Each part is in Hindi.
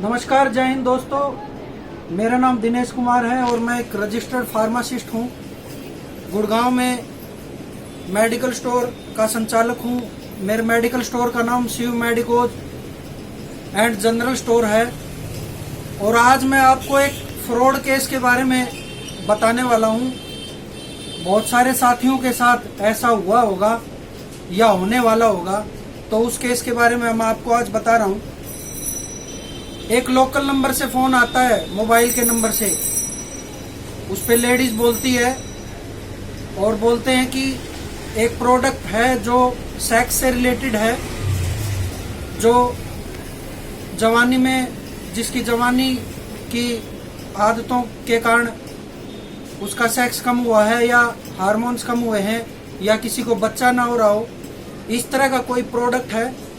नमस्कार, जय हिंद दोस्तों। मेरा नाम दिनेश कुमार है और मैं एक रजिस्टर्ड फार्मासिस्ट हूँ। गुड़गांव में मेडिकल स्टोर का संचालक हूँ। मेरे मेडिकल स्टोर का नाम Shiv medicos and general store है। और आज मैं आपको एक फ्रॉड केस के बारे में बताने वाला हूँ। बहुत सारे साथियों के साथ ऐसा हुआ होगा या होने वाला होगा, तो उस केस के बारे में मैं आपको आज बता रहा हूँ। एक लोकल नंबर से फोन आता है, मोबाइल के नंबर से। उस पे लेडीज बोलती है और बोलते हैं कि एक प्रोडक्ट है जो सेक्स से रिलेटेड है, जो जवानी में, जिसकी जवानी की आदतों के कारण उसका सेक्स कम हुआ है या हार्मोन्स कम हुए हैं या किसी को बच्चा ना हो रहा हो, इस तरह का कोई प्रोडक्ट है।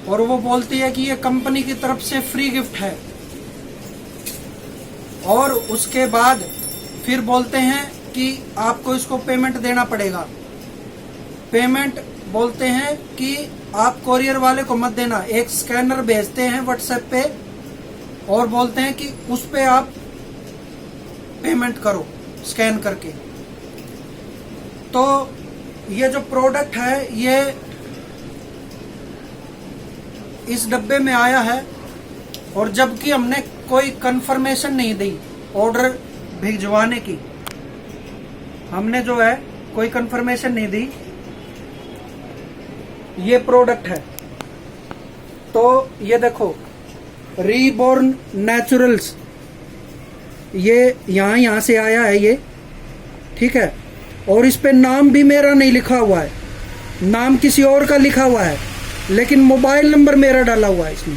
और वो बोलती है कि ये कंपनी की तरफ से फ्री गिफ्ट है। और उसके बाद फिर बोलते हैं कि आपको इसको पेमेंट देना पड़ेगा। पेमेंट बोलते हैं कि आप कोरियर वाले को मत देना, एक स्कैनर भेजते हैं व्हाट्सएप पे और बोलते हैं कि उस पे आप पेमेंट करो स्कैन करके। तो ये जो प्रोडक्ट है ये इस डब्बे में आया है, और जबकि हमने कोई कंफर्मेशन नहीं दी ऑर्डर भिजवाने की। हमने जो है कोई कंफर्मेशन नहीं दी। ये प्रोडक्ट है, तो ये देखो, रीबॉर्न नेचुरल्स, ये यहाँ से आया है ये, ठीक है। और इस पे नाम भी मेरा नहीं लिखा हुआ है, नाम किसी और का लिखा हुआ है, लेकिन मोबाइल नंबर मेरा डाला हुआ है। इसमें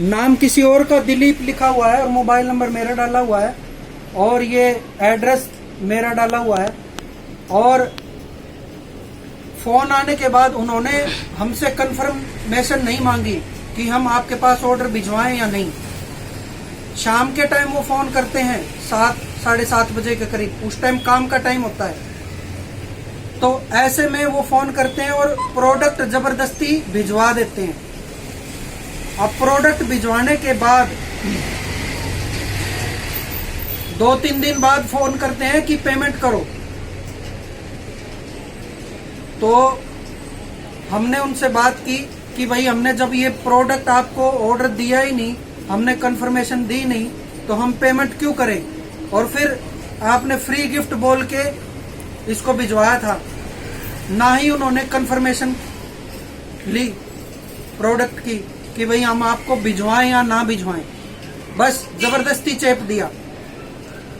नाम किसी और का दिलीप लिखा हुआ है और मोबाइल नंबर मेरा डाला हुआ है, और ये एड्रेस मेरा डाला हुआ है। और फोन आने के बाद उन्होंने हमसे कंफर्मेशन नहीं मांगी कि हम आपके पास ऑर्डर भिजवाएं या नहीं। शाम के टाइम वो फोन करते हैं 7 साढ़े 7 बजे के करीब, उस टाइम काम का टाइम होता है। तो ऐसे में वो फोन करते हैं और प्रोडक्ट जबरदस्ती भिजवा देते हैं। अब प्रोडक्ट भिजवाने के बाद 2-3 दिन बाद फोन करते हैं कि पेमेंट करो। तो हमने उनसे बात की कि भाई, हमने जब ये प्रोडक्ट आपको ऑर्डर दिया ही नहीं, हमने कंफर्मेशन दी नहीं, तो हम पेमेंट क्यों करें। और फिर आपने फ्री गिफ्ट बोल के इसको भिजवाया था, ना ही उन्होंने कंफर्मेशन ली प्रोडक्ट की कि भाई हम आपको भिजवाएं या ना भिजवाएं, बस जबरदस्ती चेप दिया।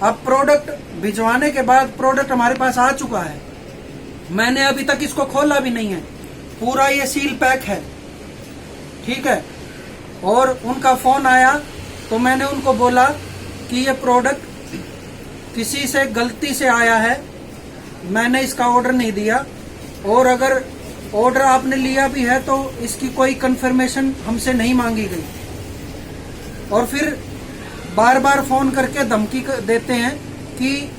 अब प्रोडक्ट भिजवाने के बाद प्रोडक्ट हमारे पास आ चुका है, मैंने अभी तक इसको खोला भी नहीं है, पूरा ये सील पैक है, ठीक है। और उनका फोन आया तो मैंने उनको बोला कि ये प्रोडक्ट किसी से गलती से आया है, मैंने इसका ऑर्डर नहीं दिया, और अगर ऑर्डर आपने लिया भी है तो इसकी कोई कंफर्मेशन हमसे नहीं मांगी गई। और फिर बार बार फोन करके धमकी देते हैं कि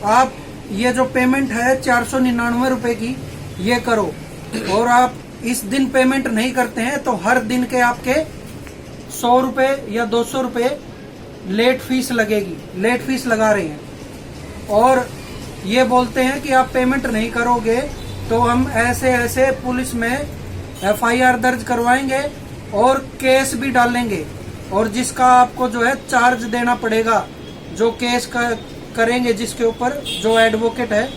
आप ये जो पेमेंट है 499 रुपए की, ये करो, और आप इस दिन पेमेंट नहीं करते हैं तो हर दिन के आपके 100 रुपए या 200 रुपए लेट फीस लगेगी। लेट फीस लगा रहे हैं और ये बोलते हैं कि आप पेमेंट नहीं करोगे तो हम ऐसे ऐसे पुलिस में FIR दर्ज करवाएंगे और केस भी डालेंगे, और जिसका आपको जो है चार्ज देना पड़ेगा। जो केस करेंगे, जिसके ऊपर जो एडवोकेट है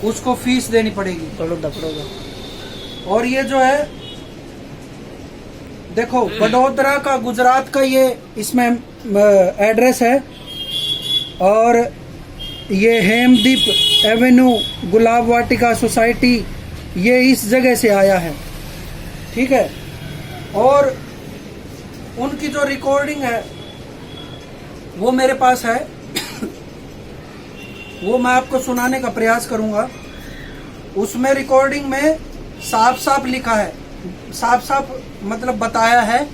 उसको फीस देनी पड़ेगी। और ये जो है देखो, वडोदरा का, गुजरात का ये इसमें एड्रेस है, और ये हेमदीप एवेन्यू गुलाब वाटिका सोसाइटी, ये इस जगह से आया है, ठीक है। और उनकी जो रिकॉर्डिंग है वो मेरे पास है, वो मैं आपको सुनाने का प्रयास करूंगा। उसमें रिकॉर्डिंग में साफ साफ लिखा है, साफ साफ मतलब बताया है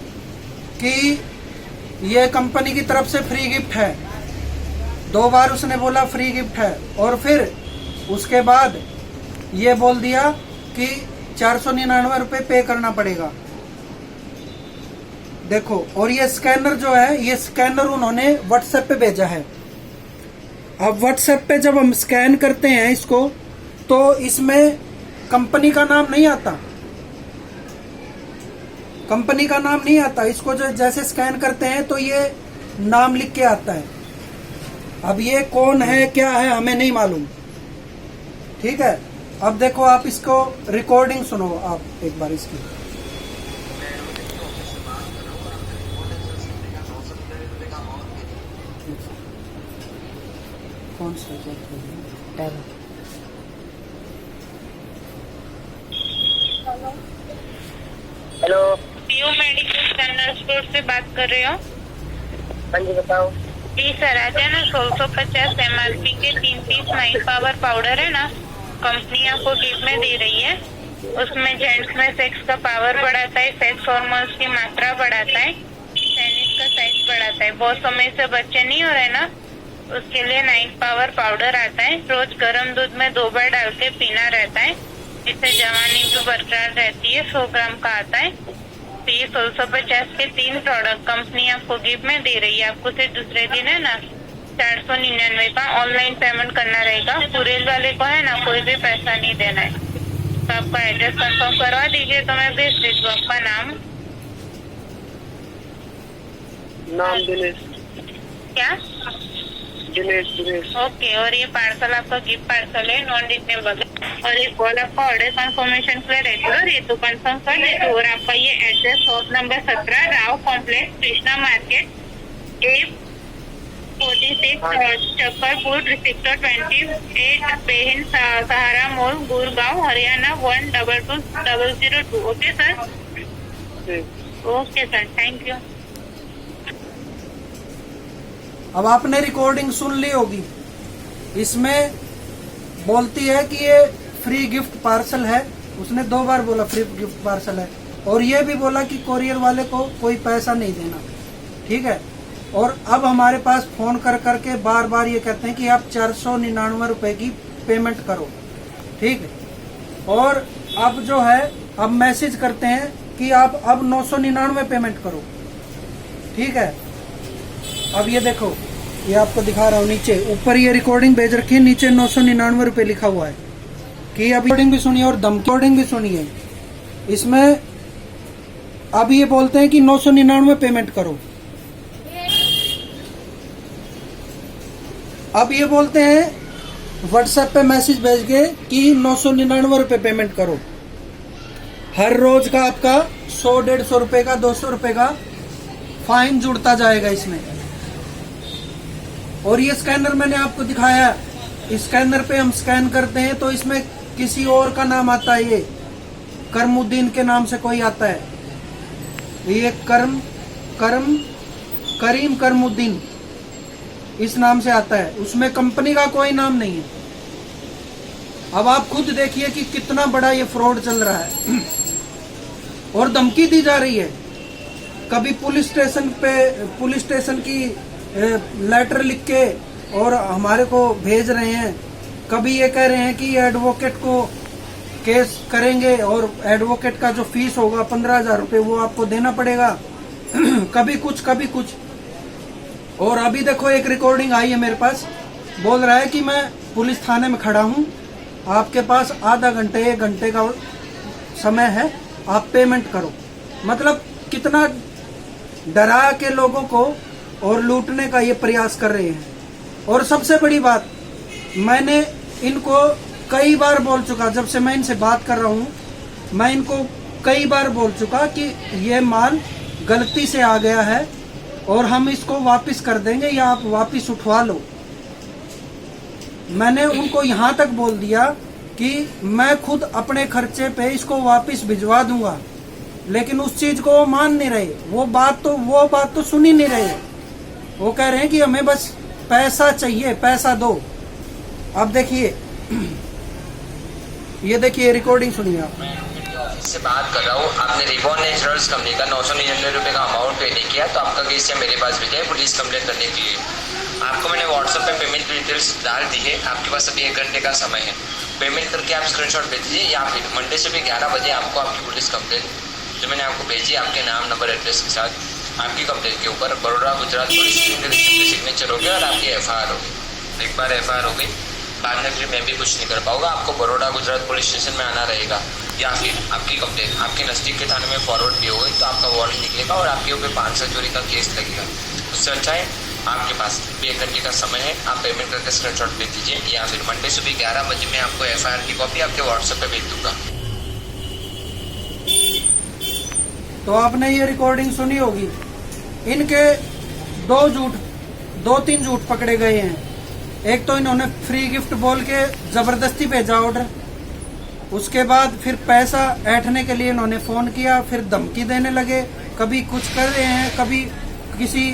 कि ये कंपनी की तरफ से फ्री गिफ्ट है। 2 बार उसने बोला फ्री गिफ्ट है, और फिर उसके बाद ये बोल दिया कि 499 रुपये पे करना पड़ेगा। देखो, और ये स्कैनर जो है, ये स्कैनर उन्होंने व्हाट्सएप पे भेजा है। अब व्हाट्सएप पे जब हम स्कैन करते हैं इसको, तो इसमें कंपनी का नाम नहीं आता, कंपनी का नाम नहीं आता। इसको जो जैसे स्कैन करते हैं तो ये नाम लिख के आता है। अब ये कौन है क्या है हमें नहीं मालूम, ठीक है। अब देखो, आप इसको रिकॉर्डिंग सुनो आप एक बार इसकी। कौन सा? Hello, PU medical general store से बात कर रहे हो? हाँ जी बताओ। जी सर, आज है ना 1650 MRP के 3 पीस 9 पावर पाउडर है ना, कंपनी आपको गिफ्ट में दे रही है। उसमें जेंट्स में सेक्स का पावर बढ़ाता है, सेक्स हार्मोन्स की मात्रा बढ़ाता है, पेनिस का साइज बढ़ाता है। बहुत समय से बच्चे नहीं हो रहे ना, उसके लिए 9 पावर पाउडर आता है। रोज गर्म दूध में 2 बार डाल के पीना रहता है, इससे जवानी भी बरकरार रहती है। 100 ग्राम का आता है। तो ये 1650 के 3 प्रोडक्ट कंपनी आपको गिफ्ट में दे रही है। आपको सिर्फ दूसरे दिन है ना 499 का ऑनलाइन पेमेंट करना रहेगा। कुरियर वाले को है ना कोई भी पैसा नहीं देना है। तो आपका एड्रेस कंफर्म करवा दीजिए तो मैं भेज देती हूँ। आपका नाम? नाम दिनेश। क्या? दिनेश। ओके, और ये पार्सल आपका गिफ्ट पार्सल है, नॉन रिटर्नेबल है। और ये कॉल आपका ऑर्डर कंफर्मेशन के लिए रेगुलर ये तो कंफर्म कर देते। और आपका ये address shop number 17 Rao complex, Krishna market, A46 Chakkarpur, sector 28, behind Sahara mall, Gurgaon, Haryana 122002। Okay sir? Okay sir, thank you. अब आपने रिकॉर्डिंग सुन ली होगी। इसमें बोलती है कि ये फ्री गिफ्ट पार्सल है। उसने 2 बार बोला फ्री गिफ्ट पार्सल है, और ये भी बोला कि कोरियर वाले को कोई पैसा नहीं देना, ठीक है। और अब हमारे पास फोन कर करके बार बार ये कहते हैं कि आप 499 रुपए की पेमेंट करो, ठीक है। और अब जो है, अब मैसेज करते हैं कि आप अब 999 पेमेंट करो, ठीक है। अब ये देखो, ये आपको दिखा रहा हूँ, नीचे ऊपर ये रिकॉर्डिंग भेज रखी है, नीचे 999 रुपए लिखा हुआ है। कि अब रिकॉर्डिंग भी सुनिए और धमकी रिकॉर्डिंग भी सुनिए। इसमें अब ये बोलते हैं कि 999 पेमेंट करो। अब ये बोलते हैं व्हाट्सएप पे मैसेज भेज के कि 999 रुपए पेमेंट करो। हर रोज का आपका 100-150 रुपए का 200 रुपए का फाइन जुड़ता जाएगा इसमें। और ये स्कैनर मैंने आपको दिखाया, इस स्कैनर पे हम स्कैन करते हैं तो इसमें किसी और का नाम आता है। ये करमुद्दीन के नाम से कोई आता है, ये करीम करमुद्दीन इस नाम से आता है। उसमें कंपनी का कोई नाम नहीं है। अब आप खुद देखिए कि कितना बड़ा ये फ्रॉड चल रहा है। और धमकी दी जा रही है। कभी पुलिस स्टेशन की लेटर लिख के और हमारे को भेज रहे हैं। कभी ये कह रहे हैं कि एडवोकेट को केस करेंगे और एडवोकेट का जो फीस होगा 15,000 रुपये वो आपको देना पड़ेगा। कभी कुछ। और अभी देखो एक रिकॉर्डिंग आई है मेरे पास, बोल रहा है कि मैं पुलिस थाने में खड़ा हूँ, आपके पास आधा घंटे 1 घंटे का समय है, आप पेमेंट करो। मतलब कितना डरा के लोगों को और लूटने का ये प्रयास कर रहे हैं। और सबसे बड़ी बात, मैंने इनको कई बार बोल चुका, जब से मैं इनसे बात कर रहा हूँ मैं इनको कई बार बोल चुका कि ये माल गलती से आ गया है और हम इसको वापस कर देंगे या आप वापस उठवा लो। मैंने उनको यहाँ तक बोल दिया कि मैं खुद अपने खर्चे पे इसको वापस भिजवा दूंगा, लेकिन उस चीज को वो मान नहीं रहे। वो बात तो सुन ही नहीं रहे। वो कह रहे हैं कि हमें बस पैसा चाहिए, पैसा दो। अब देखिए, ये देखिए रिकॉर्डिंग सुनिए आप। से बात कर रहा हूँ, आपने रिबॉन नेचुरल्स कंपनी का 999 रुपये का अमाउंट पे नहीं किया तो आपका केस मेरे पास भेजा है पुलिस कंप्लेंट करने के लिए। आपको मैंने व्हाट्सएप पे पेमेंट डिटेल्स डाल दी है। आपके पास अभी 1 घंटे का समय है, पेमेंट करके आप स्क्रीनशॉट भेज दीजिए या फिर मंडे से भी 11 बजे आपको आपकी पुलिस कंप्लेंट जो मैंने आपको भेजी आपके नाम नंबर एड्रेस के साथ आपकी कंप्लेंट के ऊपर बड़ौदा गुजरात पुलिस स्टेशन के सिग्नेचर हो गया और आपकी FIR हो गई। एक बार FIR हो गई, बाद में फिर मैं भी कुछ नहीं कर पाऊंगा। आपको बड़ौदा गुजरात पुलिस स्टेशन में आना रहेगा, या फिर आपकी कंप्लेंट आपके नज़दीक के थाने में फॉरवर्ड भी हो गई तो आपका वारंट निकलेगा और आपके ऊपर 500 चोरी का केस लगेगा। उससे अच्छा है आपके पास 1 घंटे का समय है, आप पेमेंट करके स्क्रीनशॉट भेज दीजिए, या फिर मंडे सुबह 11 बजे मैं आपको FIR की कॉपी आपके व्हाट्सएप पे भेज दूंगा। तो आपने ये रिकॉर्डिंग सुनी होगी, इनके 2-3 झूठ पकड़े गए हैं। एक तो इन्होंने फ्री गिफ्ट बोल के जबरदस्ती भेजा ऑर्डर, उसके बाद फिर पैसा ऐंठने के लिए इन्होंने फोन किया, फिर धमकी देने लगे, कभी कुछ कर रहे हैं, कभी किसी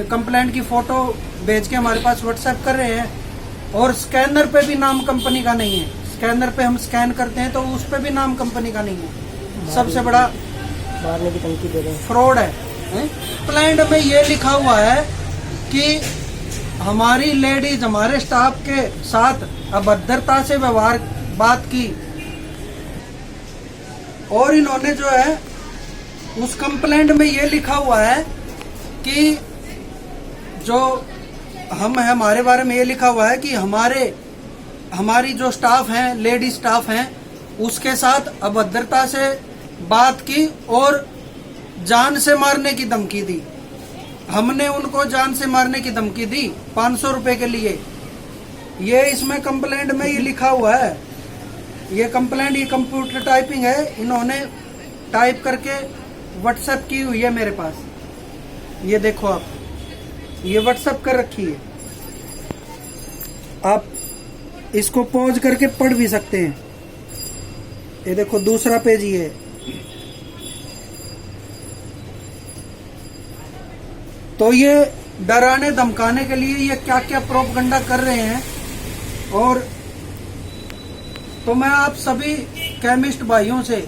कंप्लेंट की फोटो भेज के हमारे पास व्हाट्सएप कर रहे हैं, और स्कैनर पे भी नाम कंपनी का नहीं है। स्कैनर पे हम स्कैन करते हैं तो उस पे भी नाम कंपनी का नहीं है। सबसे बड़ा मारने की धमकी दे रहे हैं, फ्रॉड है। कंप्लेंट में ये लिखा हुआ है कि हमारी लेडीज हमारे स्टाफ के साथ अभद्रता से व्यवहार बात की, और इन्होंने जो है उस कंप्लेंट में ये लिखा हुआ है कि जो हम है हमारे बारे में ये लिखा हुआ है कि हमारी जो स्टाफ हैं, लेडी स्टाफ हैं, उसके साथ अभद्रता से बात की और जान से मारने की धमकी दी। हमने उनको जान से मारने की धमकी दी 500 रुपए के लिए। ये इसमें कंप्लेंट में ये लिखा हुआ है। ये कंप्लेंट, ये कंप्यूटर टाइपिंग है, इन्होंने टाइप करके व्हाट्सएप की हुई है मेरे पास। ये देखो आप, ये व्हाट्सएप कर रखी है, आप इसको पॉज करके पढ़ भी सकते हैं। ये देखो दूसरा पेज ये है। तो ये डराने धमकाने के लिए ये क्या क्या प्रोपगंडा कर रहे हैं। और तो मैं आप सभी केमिस्ट भाइयों से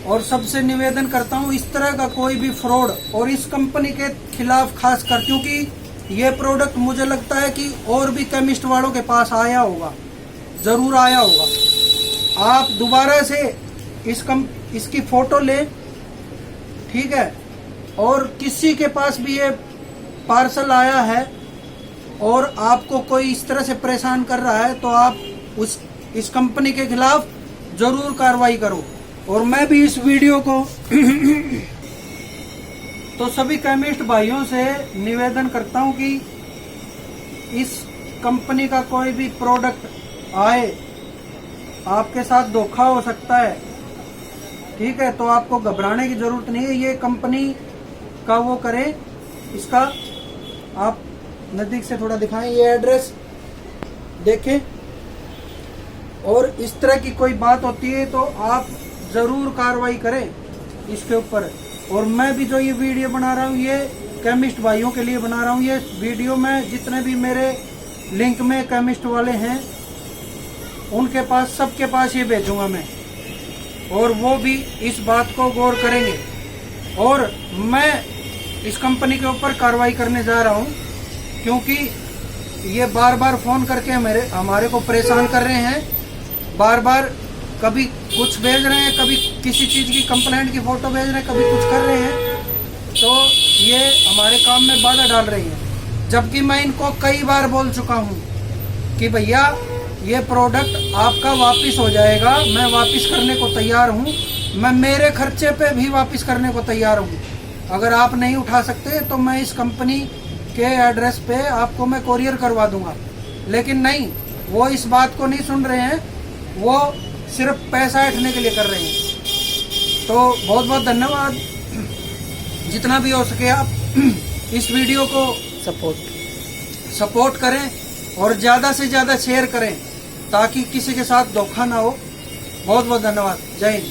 और सबसे निवेदन करता हूं, इस तरह का कोई भी फ्रॉड, और इस कंपनी के खिलाफ खास कर, क्योंकि ये प्रोडक्ट मुझे लगता है कि और भी केमिस्ट वालों के पास आया होगा, जरूर आया होगा। आप दोबारा से इसकी फोटो लें, ठीक है, और किसी के पास भी ये पार्सल आया है और आपको कोई इस तरह से परेशान कर रहा है तो आप इस कंपनी के खिलाफ जरूर कार्रवाई करो। और मैं भी इस वीडियो को तो सभी केमिस्ट भाइयों से निवेदन करता हूं कि इस कंपनी का कोई भी प्रोडक्ट आए, आपके साथ धोखा हो सकता है, ठीक है, तो आपको घबराने की जरूरत नहीं है। ये कंपनी का वो करें, इसका आप नजदीक से थोड़ा दिखाएं, ये एड्रेस देखें, और इस तरह की कोई बात होती है तो आप जरूर कार्रवाई करें इसके ऊपर। और मैं भी जो ये वीडियो बना रहा हूँ ये केमिस्ट भाइयों के लिए बना रहा हूँ। ये वीडियो में जितने भी मेरे लिंक में केमिस्ट वाले हैं उनके पास, सबके पास ये भेजूंगा मैं, और वो भी इस बात को गौर करेंगे। और मैं इस कंपनी के ऊपर कार्रवाई करने जा रहा हूँ, क्योंकि ये बार बार फोन करके हमारे को परेशान कर रहे हैं, बार बार कभी कुछ भेज रहे हैं, कभी किसी चीज़ की कंप्लेंट की फोटो भेज रहे हैं, कभी कुछ कर रहे हैं, तो ये हमारे काम में बाधा डाल रही है। जबकि मैं इनको कई बार बोल चुका हूँ कि भैया ये प्रोडक्ट आपका वापस हो जाएगा, मैं वापस करने को तैयार हूँ, मैं मेरे खर्चे पे भी वापस करने को तैयार हूँ। अगर आप नहीं उठा सकते तो मैं इस कंपनी के एड्रेस पे आपको मैं कोरियर करवा दूंगा। लेकिन नहीं, वो इस बात को नहीं सुन रहे हैं, वो सिर्फ पैसा ऐंठने के लिए कर रहे हैं। तो बहुत बहुत धन्यवाद। जितना भी हो सके आप इस वीडियो को सपोर्ट करें और ज़्यादा से ज़्यादा शेयर करें ताकि किसी के साथ धोखा ना हो। बहुत बहुत धन्यवाद। जय हिंद।